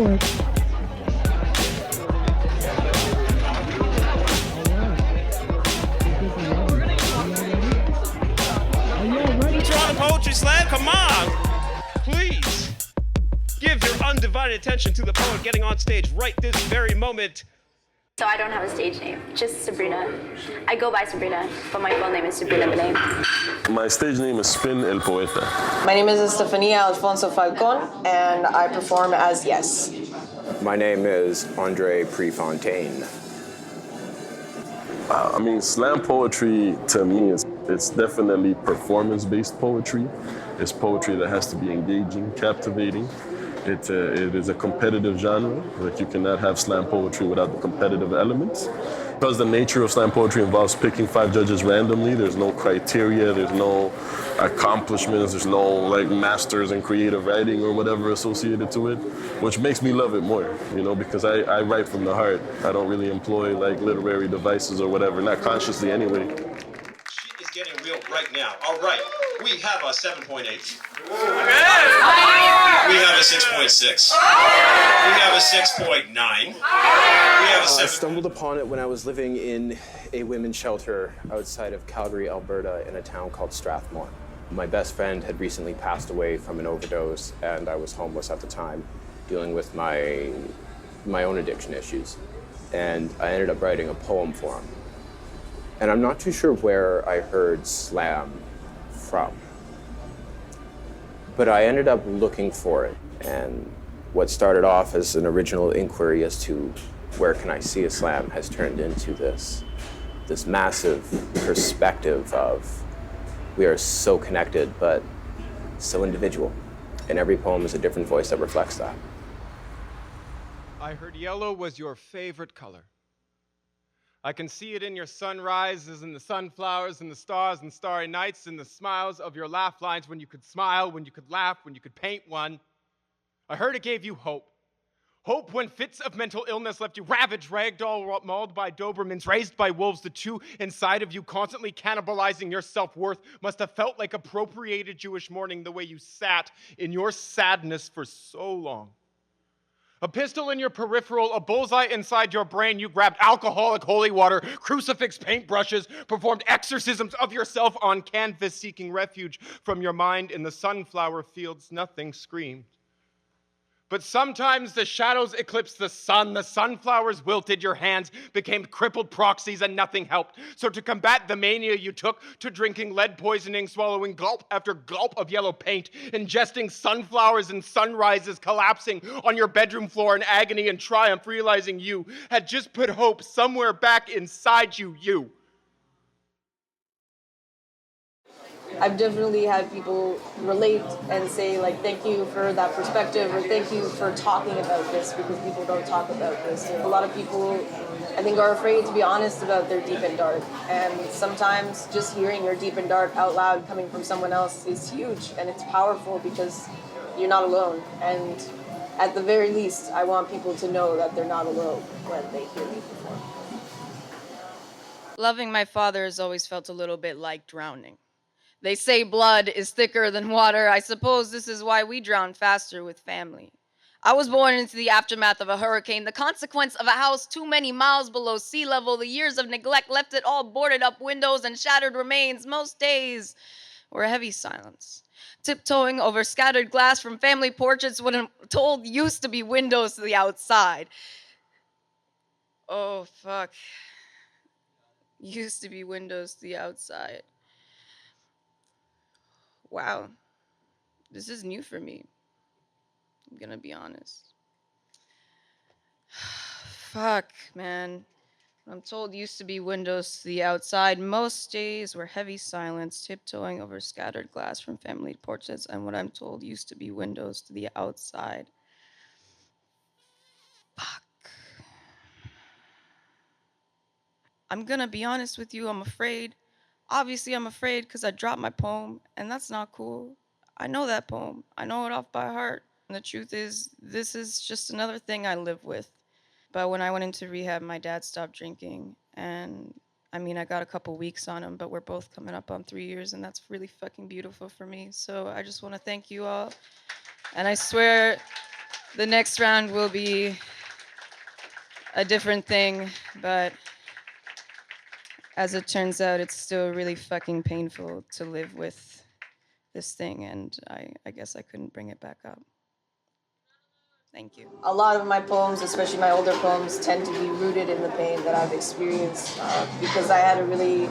Draw the poetry slam, come on! Please, give your undivided attention to the poet getting on stage right this very moment. So I don't have a stage name, just Sabrina. I go by Sabrina, but my full name is Sabrina Benet. My stage name is Spin El Poeta. My name is Estefania Alfonso Falcon, and I perform as Yes. My name is Andre Prefontaine. I mean, slam poetry to me it's definitely performance-based poetry. It's poetry that has to be engaging, captivating. It is a competitive genre. Like, you cannot have slam poetry without the competitive elements. Because the nature of slam poetry involves picking 5 judges randomly, there's no criteria, there's no accomplishments, there's no like masters in creative writing or whatever associated to it, which makes me love it more, you know, because I write from the heart. I don't really employ like literary devices or whatever, not consciously anyway. She is getting real right now. All right, we have a 7.8. We have a 6.6. We have a 6.9. We have a 7. I stumbled upon it when I was living in a women's shelter outside of Calgary, Alberta, in a town called Strathmore. My best friend had recently passed away from an overdose, and I was homeless at the time, dealing with my own addiction issues. And I ended up writing a poem for him. And I'm not too sure where I heard slam from. But I ended up looking for it, and what started off as an original inquiry as to where can I see a slam has turned into this massive perspective of we are so connected, but so individual. And every poem is a different voice that reflects that. I heard yellow was your favorite color. I can see it in your sunrises and the sunflowers and the stars and starry nights and the smiles of your laugh lines when you could smile, when you could laugh, when you could paint one. I heard it gave you hope. Hope when fits of mental illness left you ravaged, ragdoll, mauled by Dobermans, raised by wolves. The two inside of you constantly cannibalizing your self-worth must have felt like appropriated Jewish mourning the way you sat in your sadness for so long. A pistol in your peripheral, a bullseye inside your brain. You grabbed alcoholic holy water, crucifix paintbrushes, performed exorcisms of yourself on canvas, seeking refuge from your mind in the sunflower fields. Nothing screamed. But sometimes the shadows eclipsed the sun. The sunflowers wilted. Your hands became crippled proxies and nothing helped. So to combat the mania you took to drinking lead poisoning, swallowing gulp after gulp of yellow paint, ingesting sunflowers and sunrises, collapsing on your bedroom floor in agony and triumph, realizing you had just put hope somewhere back inside you. I've definitely had people relate and say, like, thank you for that perspective, or thank you for talking about this, because people don't talk about this. A lot of people, I think, are afraid to be honest about their deep and dark. And sometimes just hearing your deep and dark out loud coming from someone else is huge, and it's powerful because you're not alone. And at the very least, I want people to know that they're not alone when they hear me perform. Loving my father has always felt a little bit like drowning. They say blood is thicker than water. I suppose this is why we drown faster with family. I was born into the aftermath of a hurricane, the consequence of a house too many miles below sea level. The years of neglect left it all boarded up windows and shattered remains. Most days were a heavy silence. Tiptoeing over scattered glass from family portraits when I'm told used to be windows to the outside. Oh, fuck. Used to be windows to the outside. Wow, this is new for me. I'm gonna be honest. Fuck, man. I'm told used to be windows to the outside. Most days were heavy silence, tiptoeing over scattered glass from family portraits, and what I'm told used to be windows to the outside. Fuck. I'm gonna be honest with you, I'm afraid. Obviously, I'm afraid because I dropped my poem, and that's not cool. I know that poem. I know it off by heart. And the truth is, this is just another thing I live with. But when I went into rehab, my dad stopped drinking. And, I mean, I got a couple weeks on him, but we're both coming up on 3 years, and that's really fucking beautiful for me. So I just want to thank you all. And I swear, The next round will be a different thing, but as it turns out, it's still really fucking painful to live with this thing, and I guess I couldn't bring it back up. Thank you. A lot of my poems, especially my older poems, tend to be rooted in the pain that I've experienced because I had a really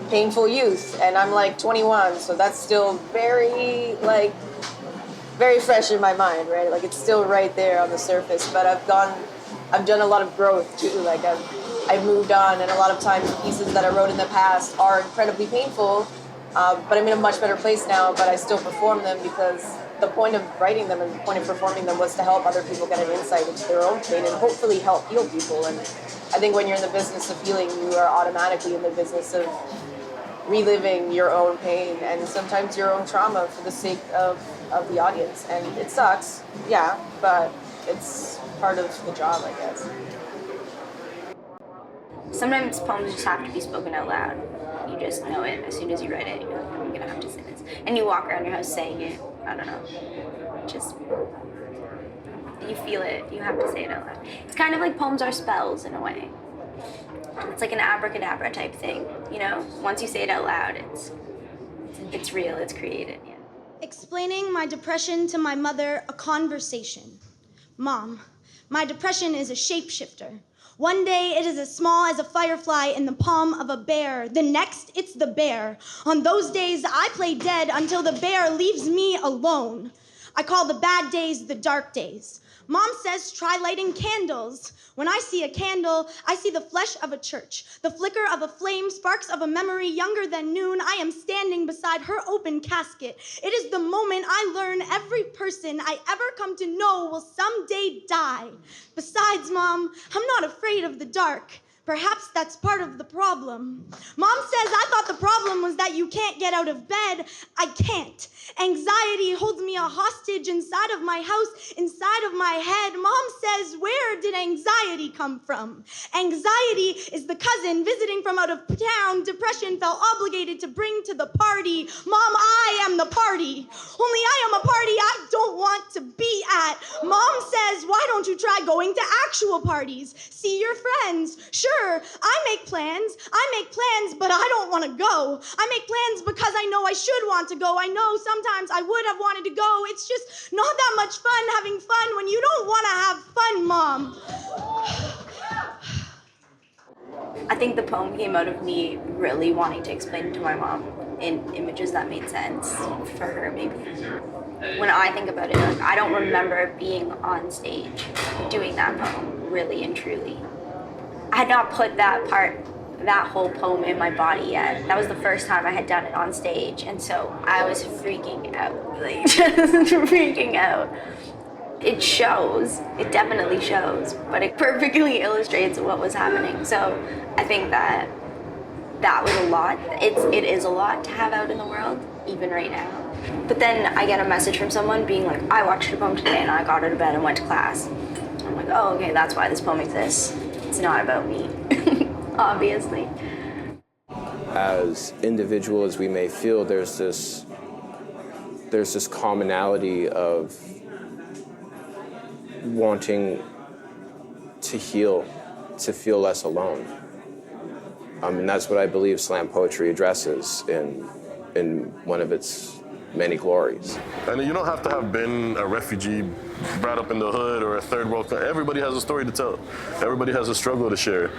painful youth, and I'm like 21, so that's still very fresh in my mind, right? Like it's still right there on the surface, but I've done a lot of growth too. Like I've moved on, and a lot of times pieces that I wrote in the past are incredibly painful, but I'm in a much better place now, but I still perform them because the point of writing them and the point of performing them was to help other people get an insight into their own pain and hopefully help heal people. And I think when you're in the business of healing, you are automatically in the business of reliving your own pain and sometimes your own trauma for the sake of the audience. And it sucks, yeah, but it's part of the job, I guess. Sometimes poems just have to be spoken out loud. You just know it as soon as you write it. You're like, I'm gonna have to say this. And you walk around your house saying it. I don't know. Just, you feel it. You have to say it out loud. It's kind of like poems are spells in a way. It's like an abracadabra type thing, you know? Once you say it out loud, it's real, it's created, yeah. Explaining my depression to my mother, a conversation. Mom, my depression is a shapeshifter. One day it is as small as a firefly in the palm of a bear. The next, it's the bear. On those days, I play dead until the bear leaves me alone. I call the bad days the dark days. Mom says try lighting candles. When I see a candle, I see the flesh of a church, the flicker of a flame, sparks of a memory younger than noon. I am standing beside her open casket. It is the moment I learn every person I ever come to know will someday die. Besides, Mom, I'm not afraid of the dark. Perhaps that's part of the problem. Mom says I thought the problem was that you can't get out of bed. I can't. Anxiety holds me a hostage inside of my house, inside of my head. Mom says, where did anxiety come from? Anxiety is the cousin visiting from out of town. Depression felt obligated to bring to the party. Mom, I am the party. Only I am a party I don't want to be at. Mom says, why don't you try going to actual parties? See your friends. Sure, I make plans, but I don't want to go. I make plans because I know I should want to go. I know sometimes I would have wanted to go. It's just not that much fun having fun when you don't want to have fun, Mom. I think the poem came out of me really wanting to explain it to my mom in images that made sense for her, maybe. When I think about it, like, I don't remember being on stage doing that poem, really and truly. I had not put that whole poem in my body yet. That was the first time I had done it on stage, and so I was freaking out, like just freaking out. It shows, it definitely shows, but it perfectly illustrates what was happening. So I think that was a lot. It is a lot to have out in the world, even right now. But then I get a message from someone being like, I watched your poem today and I got out of bed and went to class. I'm like, oh, okay, that's why this poem exists. It's not about me, obviously. As individual as we may feel, there's this commonality of wanting to heal, to feel less alone. And that's what I believe slam poetry addresses in one of its many glories. And you don't have to have been a refugee brought up in the hood or a third world country. Everybody has a story to tell. Everybody has a struggle to share.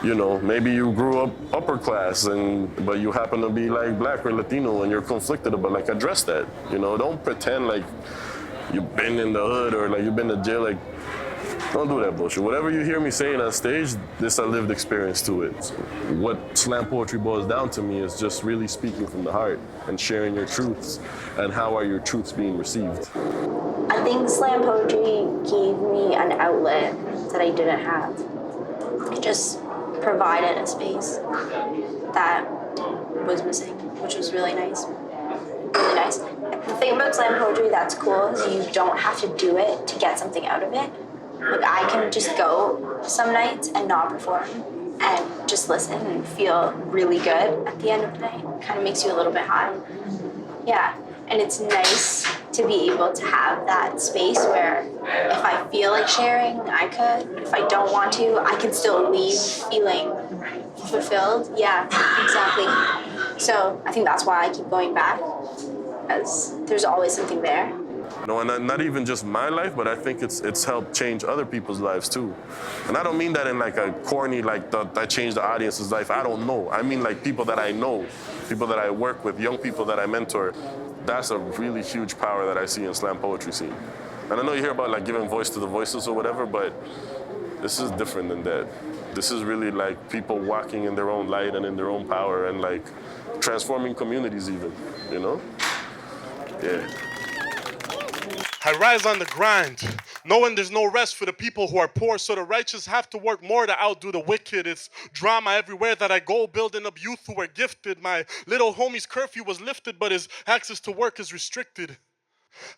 You know, maybe you grew up upper class, but you happen to be like Black or Latino and you're conflicted about, like, address that. You know, don't pretend like you've been in the hood or like you've been to jail. Like, don't do that bullshit. Whatever you hear me saying on stage, there's a lived experience to it. So what slam poetry boils down to me is just really speaking from the heart and sharing your truths, and how are your truths being received. I think slam poetry gave me an outlet that I didn't have. It just provided a space that was missing, which was really nice. Really nice. The thing about slam poetry that's cool is you don't have to do it to get something out of it. Like, I can just go some nights and not perform and just listen and feel really good at the end of the day. It kind of makes you a little bit high. Yeah, and it's nice to be able to have that space where if I feel like sharing, I could. If I don't want to, I can still leave feeling fulfilled. Yeah, exactly. So I think that's why I keep going back, because there's always something there. No, and not even just my life, but I think it's helped change other people's lives too. And I don't mean that in like a corny, like that changed the audience's life. I don't know. I mean like people that I know, people that I work with, young people that I mentor. That's a really huge power that I see in slam poetry scene. And I know you hear about like giving voice to the voiceless or whatever, but this is different than that. This is really like people walking in their own light and in their own power and like transforming communities even, you know? Yeah. I rise on the grind, knowing there's no rest for the people who are poor, so the righteous have to work more to outdo the wicked. It's drama everywhere that I go, building up youth who are gifted. My little homie's curfew was lifted, but his access to work is restricted.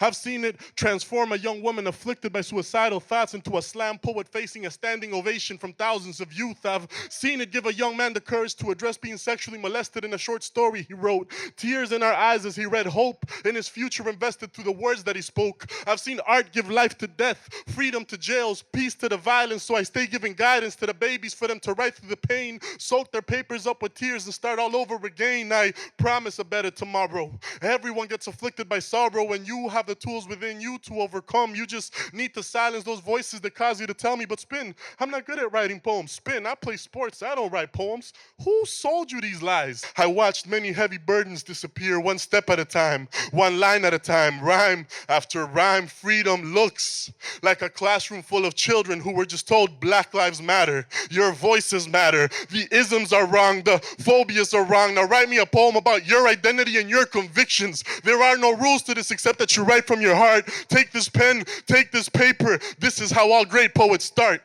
I've seen it transform a young woman afflicted by suicidal thoughts into a slam poet facing a standing ovation from thousands of youth. I've seen it give a young man the courage to address being sexually molested in a short story he wrote. Tears in our eyes as he read hope in his future invested through the words that he spoke. I've seen art give life to death, freedom to jails, peace to the violence, so I stay giving guidance to the babies for them to write through the pain, soak their papers up with tears and start all over again. I promise a better tomorrow. Everyone gets afflicted by sorrow, and you have the tools within you to overcome. You just need to silence those voices that cause you to tell me, but Spin, I'm not good at writing poems. Spin, I play sports, I don't write poems. Who sold you these lies? I watched many heavy burdens disappear, one step at a time, one line at a time, rhyme after rhyme. Freedom looks like a classroom full of children who were just told Black Lives Matter. Your voices matter. The isms are wrong, the phobias are wrong. Now write me a poem about your identity and your convictions. There are no rules to this except that you write from your heart. Take this pen, take this paper. This is how all great poets start.